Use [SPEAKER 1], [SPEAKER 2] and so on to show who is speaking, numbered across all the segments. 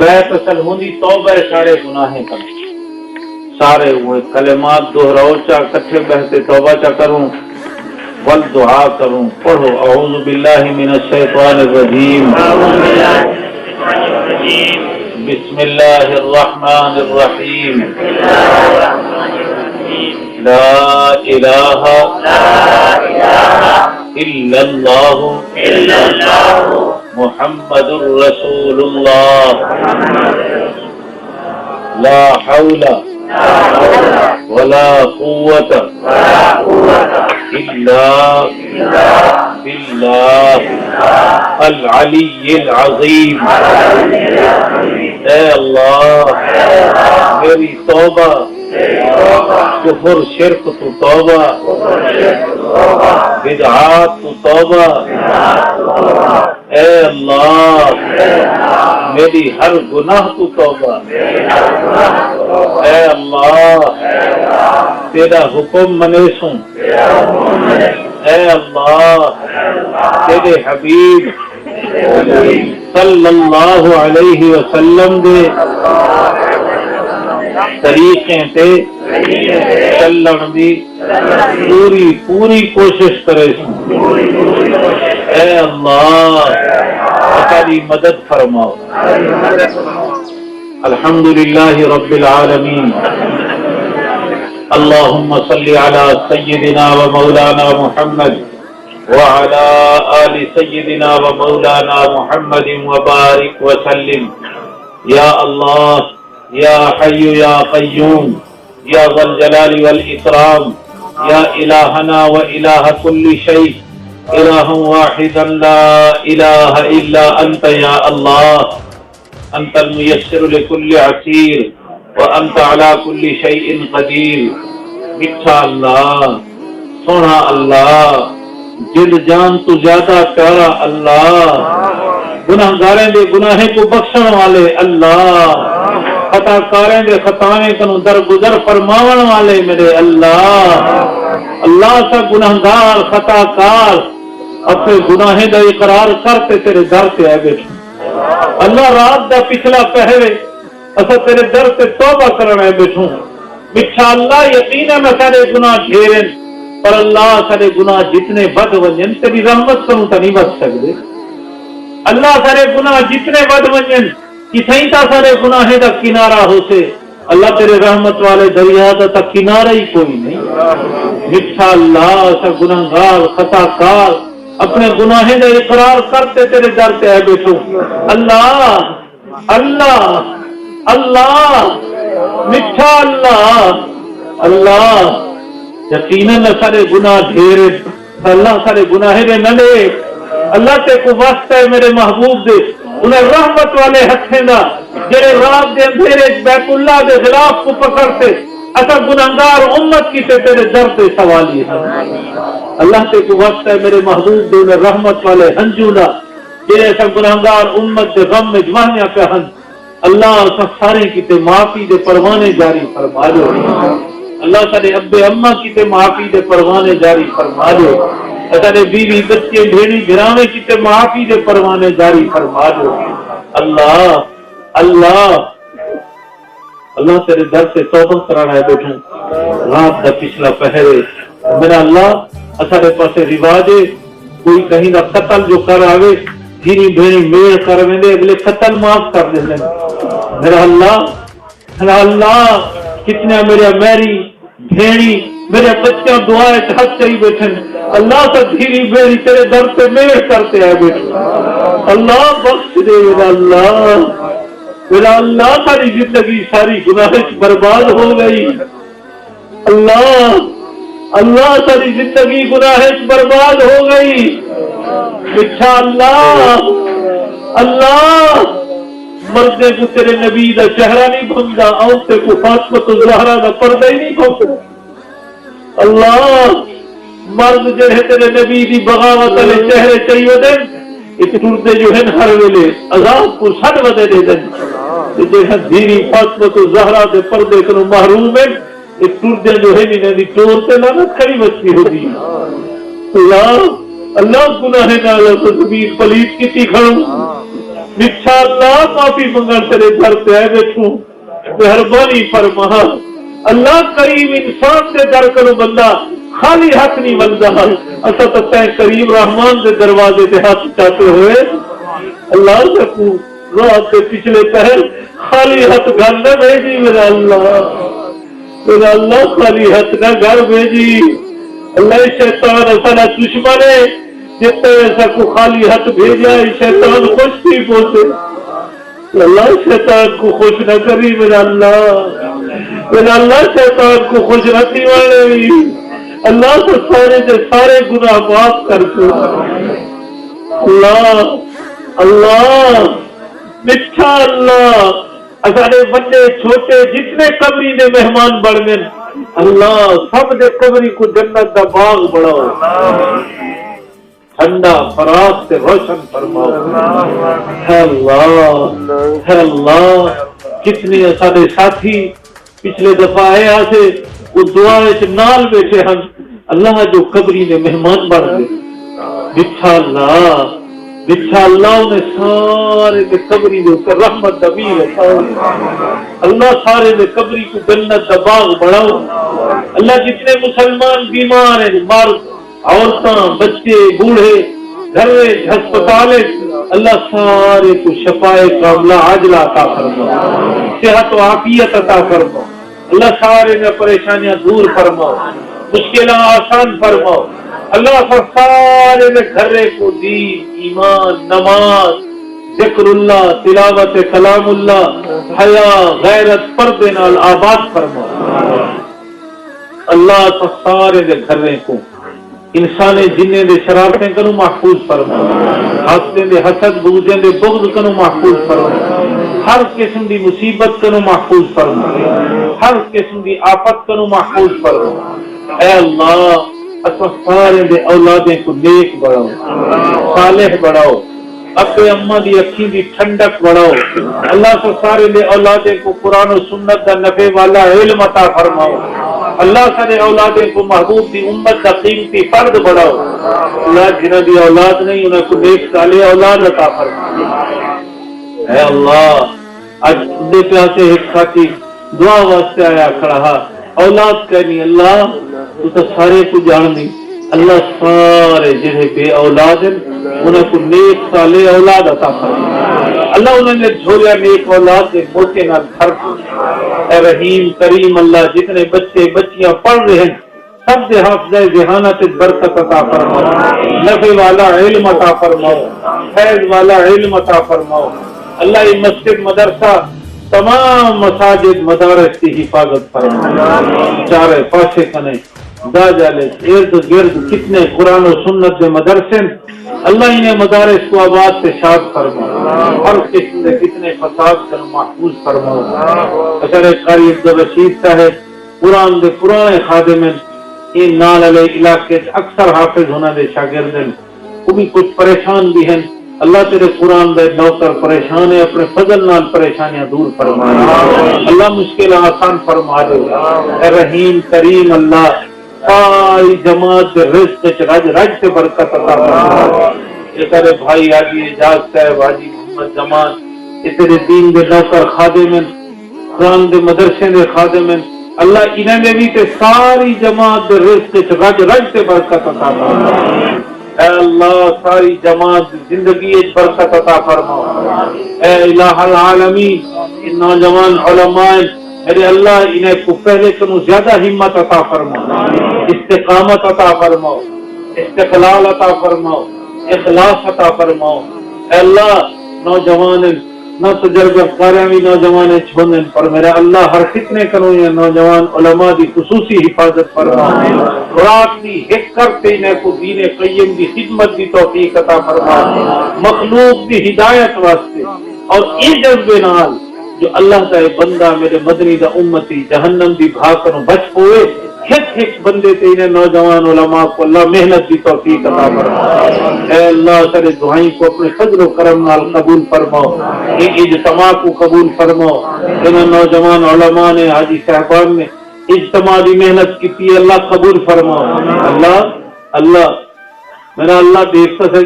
[SPEAKER 1] بیعت اصل ہوندی توبہ سارے گناہیں کر سارے وہ کلمات دہراؤ چا کٹھے بہتے توبہ چا کروں ول دعا کروں پڑھو اعوذ باللہ من الشیطان الرجیم بسم اللہ الرحمن الرحیم لا الہ الا اللہ محمد رسول اللہ لا حول ولا قوة إلا بالله العلی العظیم۔ اے اللہ میری توبہ کفر شرک تو توبہ، بدعات تو توبہ، اے اللہ میری ہر گناہ تو توبہ، اے اللہ تیرا حکم منیسوں، اے اللہ تیرے حبیب صلی اللہ علیہ وسلم دے طریقے تے چلن دی پوری کوشش کرے اے اللہ ہماری مدد فرماؤ۔ الحمدللہ رب العالمین، اللہم صلی علی سیدنا و مولانا محمد وعلى آل سيدنا ومولانا محمد وبارك وسلم۔ یا اللہ یا حی یا قیوم یا ذا الجلال والإکرام یا الہنا و الہ کل شیء، الہ واحدا لا الہ الا انت یا اللہ، انت المیسر لكل عسیر وانت على كل شیء قدیر۔ میٹھا اللہ، سونا اللہ، دل جان تو زیادہ پیارا اللہ، گناہگاریں دے گناہیں کو بخشن والے اللہ، خطا کاریں دے خطائیں کنو درگزر فرماون والے میرے اللہ۔ اللہ سا گناہگار خطا کار اپنے گناہیں دا اقرار کرتے تیرے در سے آئے بیٹھوں اللہ، رات دا پچھلا پہرے اسا تیرے در سے توبہ کرنا ہے بیٹھوں۔ میٹھا اللہ یقینا میں سارے گناہ ڈھیرن، پر اللہ سارے گناہ جتنے بد ونجن تیری رحمت کروں تا نہیں بچ سکتے۔ اللہ سارے گناہ جتنے بد ونجن کسیں تا سارے گناہیں دا کنارہ ہو سے، اللہ تیرے رحمت والے دریا دا تا کنارہ ہی کوئی نہیں۔ میٹھا اللہ سا گناہگار خطا کار اپنے گناہیں دا اقرار کرتے تیرے در پہ آئے بیٹھو اللہ اللہ اللہ، میٹھا اللہ اللہ، یقیناً سارے گناہ ڈھیرے، اللہ سارے گناہیں دے نلے، اللہ تے کو واسطہ ہے میرے محبوب دے انہیں رحمت والے ہتھیں دا جڑے رات دے اندھیرے بیت اللہ دے خلاف کو پکڑتے اصل گناہگار امت کی تے تیرے در پہ سوالی ہے۔ اللہ تے کو واسطہ ہے میرے محبوب دے انہیں رحمت والے ہنجو دا جڑے اصل گناہگار امت دے غم میں جمانیاں پہ ہن، اللہ سب سارے کی تے معافی دے پروانے جاری فرما دو، اللہ سارے ابے اماں کی تے معافی دے پروانے جاری فرما دو، سارے بیوی بچے بھیڑی گھرانے کی تے معافی دے پروانے جاری فرما دو۔ اللہ اللہ اللہ تیرے در سے توبہ کرانا ہے بیٹھوں، رات دا پچھلا پہرے میرا اللہ سارے پاسے رواج ہے، کوئی کہیں دا قتل جو کر آوے دھیری بھیڑی میڑ کر ویندے اگلے قتل معاف کر دیں میرا اللہ کتنے میرے میری بھیڑی میرے بچہ دعائے حق چاہی بیٹھن، اللہ سے دھیری بھیڑی تیرے در پہ میڑ کرتے ہیں بیٹھن، اللہ بخش دے میرا اللہ ساری زندگی ساری گناہ برباد ہو گئی، اللہ اللہ ساری زندگی گناہ برباد ہو گئی، اچھا اللہ اللہ مردے کو تیرے نبی دا چہرہ نہیں بھنگا، عورتیں کو فاطمہ تو زہرا دا پردہ ہی نہیں بھنگا، اللہ مرد جو ہے تیرے نبی دی بغاوت علی چہرے چاہیے دن ایک ٹوٹتے جو ہیں ہر ویلے عذاب کو سڑ ودے دے دن جو ہے دھیری فاطمہ تو زہرا دے پردے کنو محروم ہے، ایک ٹوٹتے جو ہے نہیں دی ٹورتے لانت کھڑی بچی ہو دی، اللہ اللہ گناہ نالا تو زمین پلیت کی تھی کھڑوں بچھا اللہ معافی منگن تیرے گھر پہ آئے بیٹھوں، مہربانی فرما اللہ کریم انسان دے در کرو بندہ خالی ہاتھ نہیں بنتا، اصل تو تے کریم رحمان دے دروازے دے ہاتھ چاہتے ہوئے اللہ سے رات کے پچھلے پہر خالی ہاتھ گھر نہ بھیجی میرا اللہ خالی ہاتھ نہ گھر بھیجی اللہ شیطان اصلا دشمن ہے جتنے ایسا کو خالی ہاتھ بھیجا شیطان خوش نہیں پہنچے اللہ شیطان کو خوش نہ کری میرا اللہ شیطان کو خوش نہ تھی والے اللہ تو سارے گناہ معاف کر دو اللہ میٹھا اللہ سارے بڑے چھوٹے جتنے قبری نے مہمان بڑھ گئے اللہ سب دے قبری کو جنت دا باغ بڑھاؤ ٹھنڈا فراغ سے روشن فرماؤ ہے اللہ کتنے سارے ساتھی پچھلے دفعہ آئے آسے وہ دعا نال بیٹھے ہم اللہ جو قبری نے مہمان بڑھ گئے بچھا اللہ نے سارے کے قبری دے کر رحمت دبیر اللہ سارے نے قبری کو جنت دا باغ بڑھاؤ اللہ جتنے مسلمان بیمار ہیں مرد عورتاں بچے بوڑھے گھر ہسپتال اللہ سارے کو شفائے کاملہ عاجلہ عطا فرماؤ صحت و عافیت عطا فرماؤ اللہ سارے میں پریشانیاں دور فرماؤ مشکلیں آسان فرماؤ اللہ سارے میں گھرے کو دین ایمان نماز ذکر اللہ تلاوت کلام اللہ حیا غیرت پردے نال آباد فرماؤ اللہ سارے میں گھرے کو انسان جنہیں دے شرارتیں کنو محفوظ فرماؤ حسدیں دے حسد بغضیں دے بغض کنو محفوظ فرماؤ ہر قسم دی مصیبت کنو محفوظ فرماؤ ہر قسم دی آفت کنو محفوظ فرماؤ اے اللہ اصلا سارے دے اولادیں کو نیک بڑھاؤ صالح بڑھاؤ اپنے اماں دی اکھی دی ٹھنڈک بڑھاؤ اللہ سے سارے دے اولادیں کو قرآن و سنت دا نفع والا علم عطا فرماؤ اللہ سارے اولادیں کو محبوب دی امت دا قیمتی فرد بڑھاؤ اللہ جنہ دی اولاد نہیں انہیں کو نیک صالح اولاد عطا فرماؤ اے اللہ آج دے پیاسے ایک ساتھی دعا واسطے آیا کھڑا اولاد کہنی اللہ تو تو سارے کو جاننی اللہ سارے جنہیں بے اولاد ہیں انہیں کو نیک صالح اولاد عطا فرمائے اللہ انہیں نے جھولیا نیک اولاد دے موتے نہ گھر اے رحیم کریم اللہ جتنے بچے بچیاں پڑھ رہے ہیں سب دے حافظہ ذہانت برکت عطا فرماؤ نفع والا علم عطا فرماؤ فیض والا علم عطا فرماؤ اللہ یہ مسجد مدرسہ تمام مساجد مدارس کی حفاظت فرماؤ چارے پاسے کنے دا جالے ارد گرد کتنے قرآن و سنت کے مدرسے اللہ انہیں مدارس کو آباد سے شاد فرماؤ ہر قسم سے کتنے فساد کر محفوظ فرماؤ اچھا قاری عبدالرشید صاحب قرآن دے پرانے خادم ان نال علیہ علاقے اکثر حافظ ہونا دے شاگردن وہ بھی کچھ پریشان بھی ہیں اللہ تیرے قرآن دے نوکر پریشان ہے اپنے فضل نال پریشانیاں دور فرما اللہ مشکل آسان فرما دے اے رحیم کریم اللہ ساری جماعت کے رزق رج سے برکت عطا فرما یہ تیرے بھائی حاجی اعجاز صاحب حاجی محمد جمال یہ تیرے دین دے نوکر خادم ہیں قرآن دے مدرسے دے خادم ہیں اللہ انہیں نے بھی تے ساری جماعت دے رزق رج سے برکت عطا فرما اے اللہ ساری جماعت زندگی برکت عطا فرماؤ اے الہ العالمین ان نوجوان علماء میرے اللہ انہیں کو پہلے کنو زیادہ ہمت عطا فرماؤ استقامت عطا فرماؤ استقلال عطا فرماؤ اخلاص عطا فرماؤ اے اللہ نوجوان نہ تجربہ کاریاں بھی نوجوان چھوڑنے پر میرا اللہ ہر فتنے کنو یہ نوجوان علماء دی خصوصی حفاظت فرماؤ خوراک دی حق کرتے انہیں کو دین قیم دی خدمت دی توفیق عطا فرماؤ مخلوق دی ہدایت واسطے اور یہ جذبے نال جو اللہ کا بندہ میرے مدنی دا امتی جہنم دی بھاکنوں بچ ہوئے ایک بندے تے انہیں نوجوان علماء کو اللہ محنت کی توفیق عطا فرماؤ اے اللہ سارے دعائیں کو اپنے فضل و کرم نال قبول فرماؤ یہ اجتماع کو قبول فرماؤ انہیں نوجوان علماء نے حاجی صاحبان نے اجتماع دی محنت کی تھی اللہ قبول فرماؤ اللہ میرا اللہ دیکھتا ہے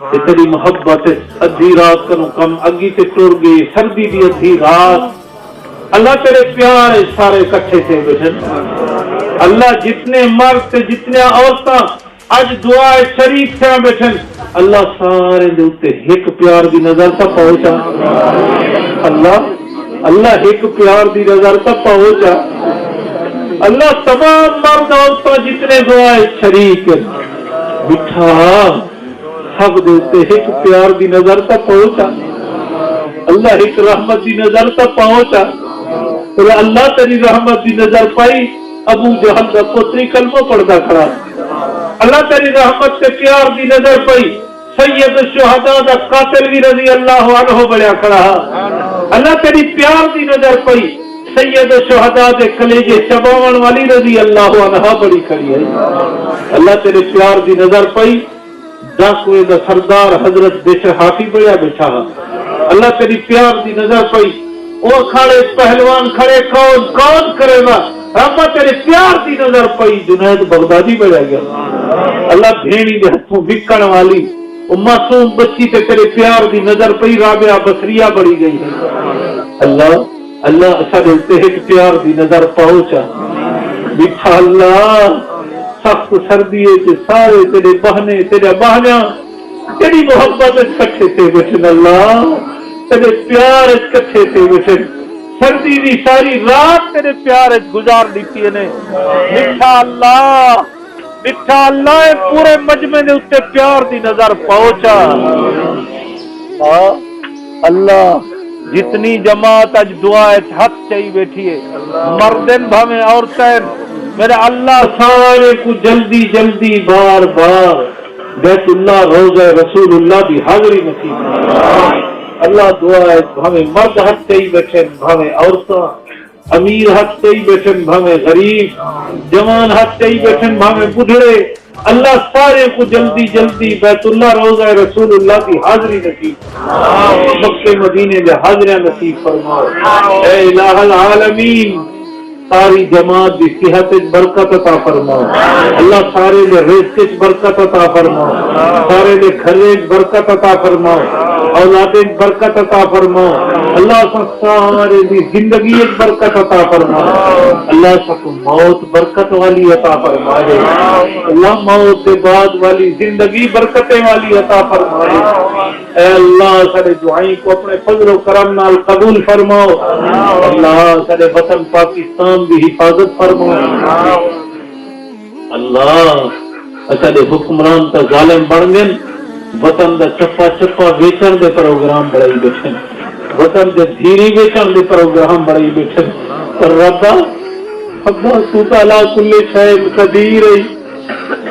[SPEAKER 1] تیری محبت ادھی رات کنو کم اگی تے ٹر گئی سردی دی ادھی رات اللہ تیرے پیار سارے کٹھے سے بیٹھن اللہ جتنے مرد جتنے عورتاں اج دعا شریف سے بیٹھن اللہ سارے دے اوتے ایک پیار دی نظر تا پہنچا اللہ ایک پیار دی نظر تا پہنچا اللہ تمام مرد عورتاں جتنے دعا شریک بٹھا سب دے اوتے ایک پیار دی نظر تا پہنچا اللہ ایک رحمت دی نظر تا پہنچا اللہ تیری رحمت دی نظر پائی ابو جہل کا پتری کلمہ پڑھتا کھڑا اللہ تیری رحمت سے پیار دی نظر پائی سید الشہداء دا قاتل بھی رضی اللہ عنہ بڑیا کھڑا اللہ تیری پیار دی نظر پائی سید الشہداء دے کلیجے چباون والی رضی اللہ عنہ بڑی کھڑی ہے اللہ تیرے پیار دی نظر پائی ڈاکوے دا سردار حضرت بشر حافی بڑیا بیٹھا اللہ تیری پیار دی نظر پائی وہ کھڑے پہلوان کھڑے کون کرے گا رحمت تیرے پیار دی نظر پئی جنید بغدادی بڑھا گیا اللہ بھیڑی دے ہتھوں وکڑ والی وہ معصوم بچی تے تیرے پیار دی نظر پئی رابعہ بصریہ بڑی گئی ہے اللہ اچھا دلتے ہے کہ پیار دی نظر پہنچا بٹھا اللہ سخت سردی ہے سارے تیرے بہنے تیرے بہنیاں تیری محبت کٹھے تھے بیٹھن اللہ تیرے پیار کٹھے تھے بیٹھن سردی دی ساری رات تیرے پیار گزار دیتی نے مٹھا اللہ پورے مجمع دے اتے پیار دی نظر پہنچا اللہ جتنی جماعت اج دعا حق چاہی بیٹھی ہے مردن بھامیں عورتیں میرے اللہ سارے کو جلدی جلدی بار بار بیت اللہ روضہ رسول اللہ دی حاضری نصیب اللہ دعا ہے بھامیں مرد حق چاہی بیٹھیں بھامیں عورتاں امیر حق چاہی بیٹھیں بھامیں غریب جوان حق چاہی بیٹھیں بھامیں بڑھڑے اللہ سارے کو جلدی جلدی بیت اللہ روضہ رسول اللہ کی حاضری نصیب مکہ مدینے دے حاضریاں نصیب فرماؤ اے الہ العالمین ساری جماعت دی صحت برکت عطا فرماؤ اللہ سارے لے رزق برکت عطا فرماؤ سارے لے گھرے برکت عطا فرماؤ اولاد برکت عطا فرماؤ اللہ سارے دی زندگی برکت عطا فرماؤ اللہ سب موت برکت والی عطا فرمائے اللہ موت کے بعد والی زندگی برکتیں والی عطا فرمائے اے اللہ سارے دعائیں کو اپنے فضل و کرم نال قبول فرماؤ اللہ سارے وطن پاکستان بھی حفاظت فرماؤ اللہ سارے حکمران تا ظالم بن گئے وطن دا چپا چپا ویچن دے پروگرام بڑائی بیٹھن وطن دے دھیری ویچن دے پروگرام بڑائی بیٹھن پر ربا ابا تو تعالیٰ کل شاید قدیر ہے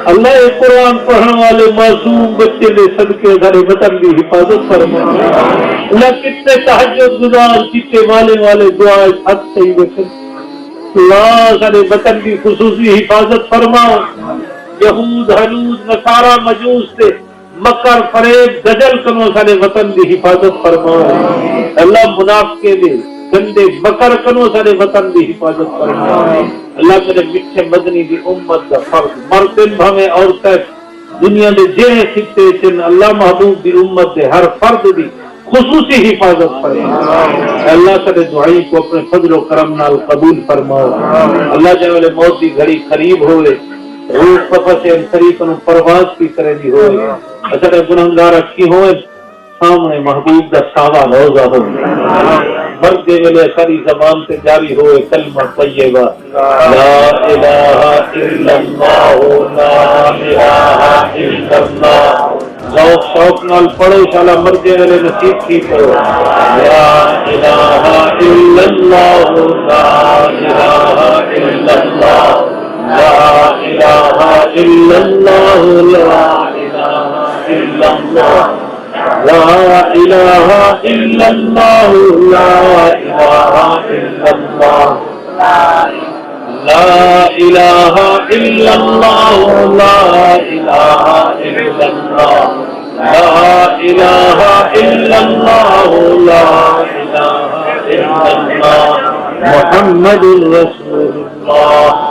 [SPEAKER 1] اللہ قرآن پڑھنے والے معصوم بچے دے صدقے سارے وطن کی حفاظت فرما اللہ کتنے تہجد گزار کتنے والے دعا حق صحیح بیٹھن اللہ سارے وطن کی خصوصی حفاظت فرماؤ یہود ہنود نصارہ مجوس سے مکر فریب دجل کنو سارے وطن کی حفاظت فرماؤ اللہ منافقے دے گندے بکر کنو سارے وطن کی حفاظت فرماؤ اللہ میرے میٹھے مدنی دی امت دا فرد مردن بھامیں عورتیں دنیا دے جہے خطے چن اللہ محبوب دی امت دے ہر فرد دی خصوصی حفاظت فرماؤ اللہ سارے دعائی کو اپنے فضل و کرم نال قبول فرماؤ اللہ جائے موت دی گھڑی قریب ہوئے روح پفا سے انسری کنو پرواز کی کرے دی ہوئے اچھا گناہگار اچھی ہوئے سامنے محبوب دا ساوا روزہ ہو مرد ویلے ساری زبان سے جاری ہوئے کلمہ طیبہ لا الہ الا اللہ لا الہ الا اللہ ذوق شوق نال پڑھو انشاءاللہ مرد ویلے نصیب کی پڑھو لا الہ الا اللہ لا الہ الا اللہ لا الہ الا اللہ لا الہ الا اللہ لا الہ الا اللہ لا الہ الا اللہ لا الہ الا اللہ لا الہ الا اللہ لا الہ الا اللہ لا الہ الا اللہ محمد رسول اللہ